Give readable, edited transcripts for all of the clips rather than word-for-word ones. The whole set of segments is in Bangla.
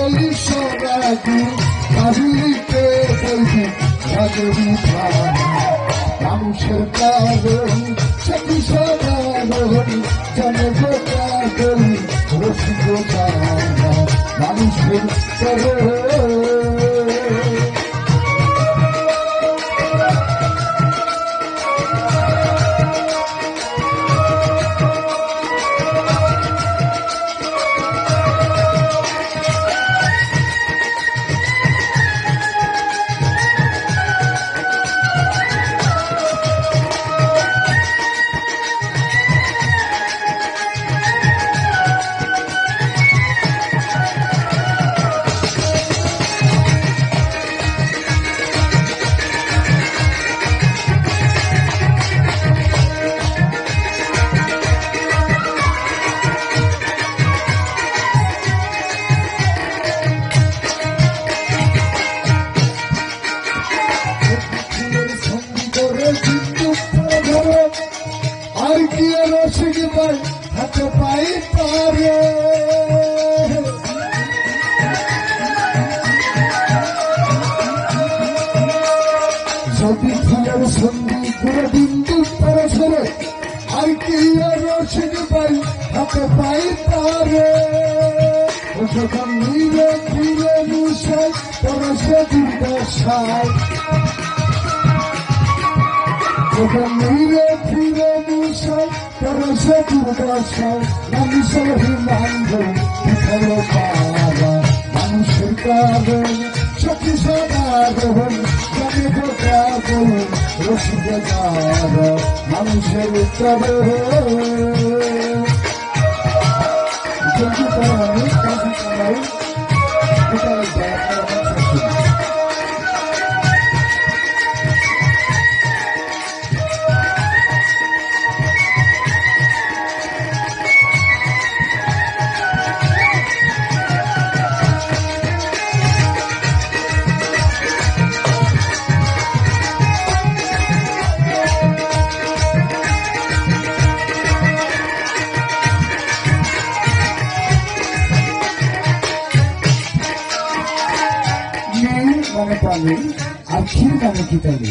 সরাগু কাহিনীতে বলবি রাজনী মানুষের কারণ সখী সদারণ জনগ কারণ রসিক মানুষের কারণ আর কি রসিক ভাই হাতে পাই পারে যদি ফুলের সন্ধি করে বিন্দু পরে ছেড়ে আর কি রসিক ভাই হাতে পাই পারে যখন নিরে ফিরে মুছে পরশে দুর্দশায় যখন নিরে ফিরে মুছে পরশে দুর্দশায় মানুষের হিমাঙ্গ বিফল পাওয়া মানুষের কারণ সখী সদারণ জনগ কারণ রসিক মানুষের কারণ Thank you for me. Thank you for me. Because মানে পানি আর ক্ষীর মানে কি পানি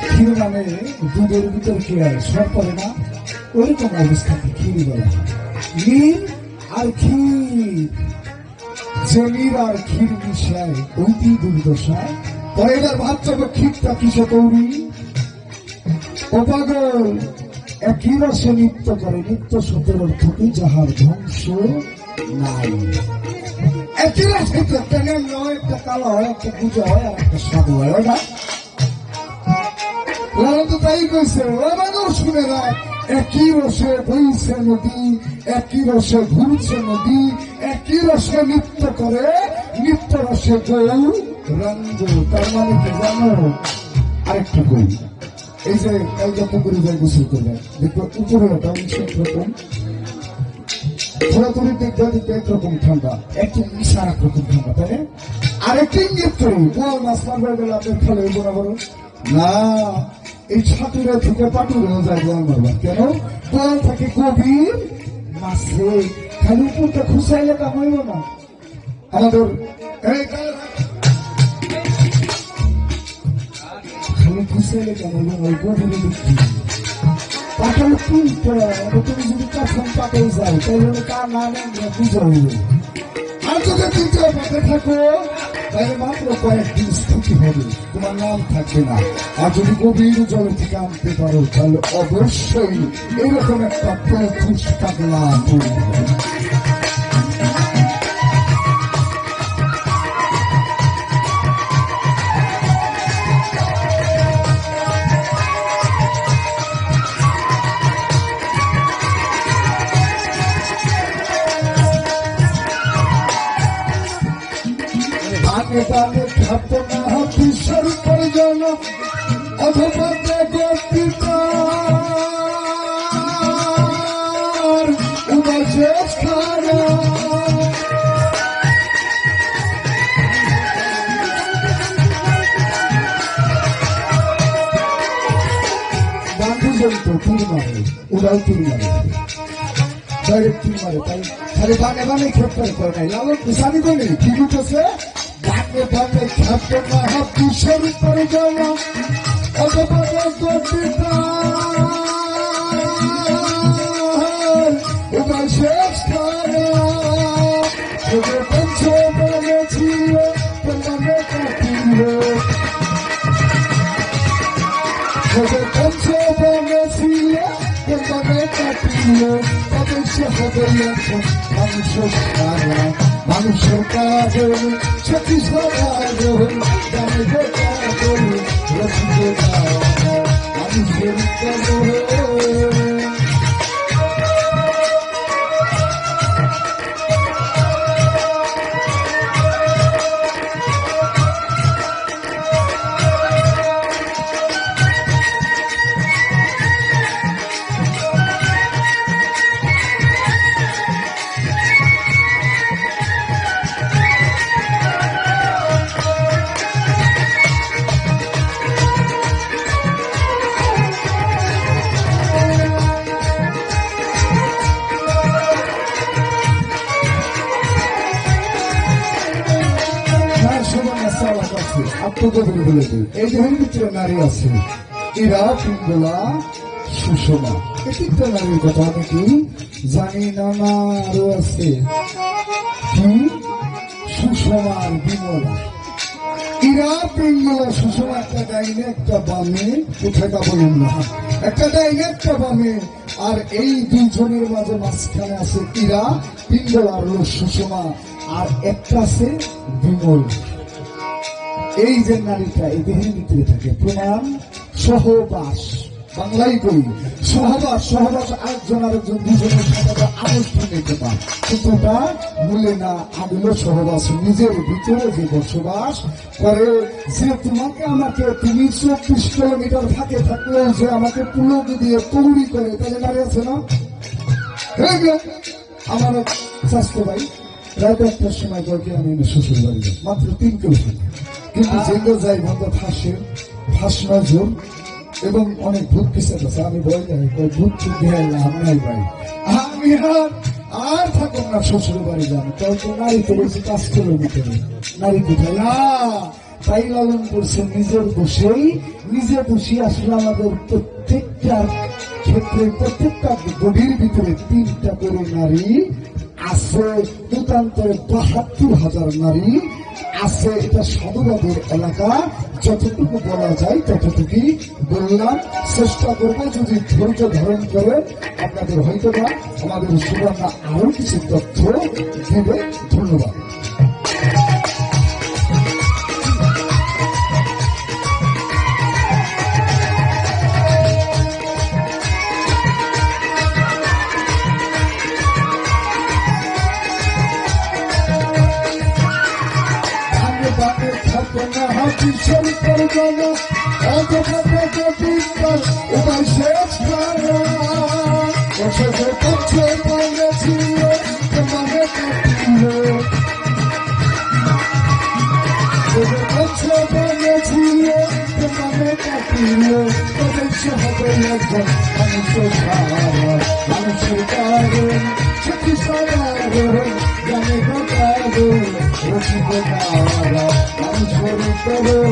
ক্ষীর মানে দুধের ভিতর কি হয় সব করে না ওইরকম অবস্থাকে ক্ষীর বলা হয় নীল আর ক্ষীর যে নীল আর ক্ষীর মিশায় ওইটি দুর্দশায় পরে এবার ভাবতে হবে ক্ষীরটা কিসে তৈরি ও পাগল একই রসে নৃত্য করে নিত্য সতের অর্থকে যাহার ধ্বংস নাই একই রাস্তা একটা নাম নয় একটা কালো হয় একটা পুজো হয় আর একটা সাধু হয় ওটা লালা তো তাই কইছে লাগানো শুনে না একই রসে বইছে নদী একই রসে ঘুরছে নদী একই রসে নৃত্য করে নৃত্য রসে গৌ রঙ্গ তার মানে কি জানো আরেকটু কই এই যে কালকে পুকুরে যাই গোসল করবে দেখো উপরে ওটা রকম ধরাধরি দেখতে একরকম ঠান্ডা একটু মিশা একরকম ঠান্ডা তাই আর একটু ইঙ্গিত করি বল মাছ মারবার গেলে আপনার ফলে বরাবর না এই ছাতুরে থেকে পাটুরে যায় বল মারবার কেন বল থাকে গভীর মাছে খালি উপরটা খুশাইলে কাম হইব না আমাদের খালি খুশাইলে কাম হইব না ওই গভীরে দেখি পাটাল কিনতে তুমি যদি কখন পাটাই যাও তাহলে কার নাম বুঝে হইবে আর যদি কিনতে পাতে থাকো তাহলে মাত্র কয়েকদিন স্থিতি হবে তোমার নাম থাকবে না আর যদি গভীর জলে থেকে আনতে পারো তাহলে অবশ্যই এরকম একটা প্রখুশ পাগলা তৈরি হবে আগে থাকতো না কিশোর প্রয়োজন অথবা বান্ধু বলতো তুই মানে ওরাও তুই মানে ডাইরেক্ট মারে, তাই খালি বানে বানে খেপটার করে নাই। লালন কুসানি বলি কি বুঝেছে, বানে বানে খেপটা না হাত দুশোর উপরে যাওয়া অথবা উপায় শেষ করা পঞ্চ বলেছিল তোমাকে কাটিল, পঞ্চ বলেছিল তোমাকে কাটিল, তবে সে হবে এখন মানুষ সারা মানুষের কাজে সত্যি সরাজ জানে কাজল রসিদ মানুষের কাজে। আত্মগোপনে বলে দিই, এই দেহের ভিতরে নারী আছে, এরা পিঙ্গলা সুষমা, একটা নারীর কথা আমি কি জানি না, না আরো আছে কি সুষমার বিমলা, এরা পিঙ্গলা সুষমা, একটা ডাইনে একটা বামে, কোথাটা বলুন না, একটা ডাইনে একটা বামে, আর এই দুইজনের মাঝে মাঝখানে আছে এরা পিঙ্গলা আর সুষমা, আর একটা আছে বিমল। এই যে নারীটা এই দেহের ভিতরে থাকে, প্রমাণ সহবাস, বাংলায় করি সহবাস, সহবাস আরেকজন আরেকজন দুজনের সাথে আনুষ্ঠানিক পান, কিন্তু তা মূলে না আগুলো সহবাস, নিজের ভিতরে যে বসবাস করে, যে তোমাকে আমাকে তুমি 24 কিলোমিটার ফাঁকে থাকলেও যে আমাকে পুলক দিয়ে তৈরি করে, তাহলে নারী আছে না? আমার স্বাস্থ্য ভাই রাত একটার সময় জলকে আমি শ্বশুর বাড়ি মাত্র 3 কিলোমিটার, কিন্তু যেগুলো যাই বন্ধ ফাঁস নজর এবং অনেক ভূত পিছিয়ে আছে, আমি বলে যাই ভূত দিয়ে লাভ নাই ভাই, আমি আর থাকুন না শ্বশুর বাড়ি যান, তো নারী তো বলছে 5 কিলোমিটারে, নারী কোথায় না, তাই লালন করছে নিজের বসেই, নিজে বসে আসলে আমাদের প্রত্যেকটা ক্ষেত্রে প্রত্যেকটা গভীর ভিতরে 3টা করে নারী আছে, মতান্তরে 72,000 নারী আছে। এটা সাধুবাদের এলাকা, যতটুকু বলা যায় ততটুকুই বললাম, চেষ্টা করবো যদি ধৈর্য ধারণ করেন আপনাদের হয়তো না আমাদের সুবর্ণা আরো কিছু তথ্য দেবে। ধন্যবাদ। উপায় শেষ করা পঞ্চ বলেছিল তোমাকে কাটিল, পঞ্চ বলেছিল তোমাকে কাটিল, তবে সে হবে একজন মানুষের সারা মানুষের কারণ সত্যি সাধারণ জানে কারণ রসিদ কারা মানুষের কারণ।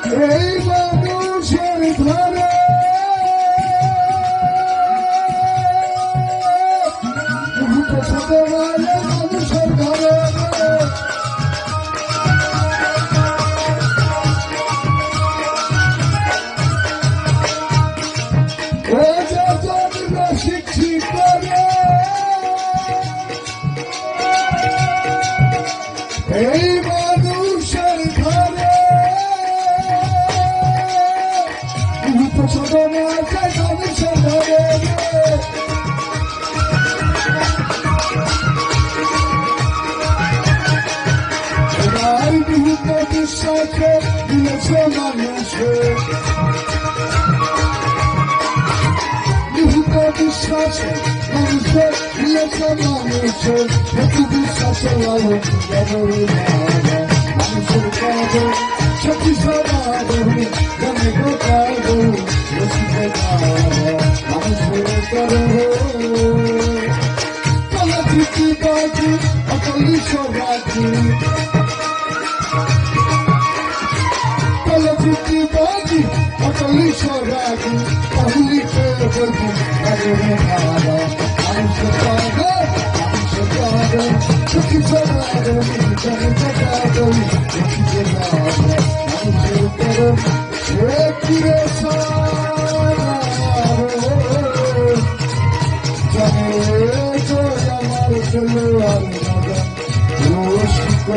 এই মানুষের ঘরে মানুষের ঘরে ও যে শিক্ষা এই মানুষের ঘরে ছোট মাঝে মানুষের ঘরে এবার বিভিন্ন বিশ্বাসে দিয়েছে মানুষে বিভিন্ন বিশ্বাসে মানুষের দিয়েছে মানুষের প্রতি বিশ্বাসে মানুষের কাজে সত্যি সমাধি জনে গোটায় মানুষের করে তলা ঠিকই বাজি অকলি সবাজি তলা ঠিকই বাজি অকলি সবাজি তাহলে কেউ বলবি আরে ভালো মানুষের কাজে সত্যি সমাধি জনে গোটায় মানুষের করে সে ফিরে জানে আমার খেলোয়াড় রসিক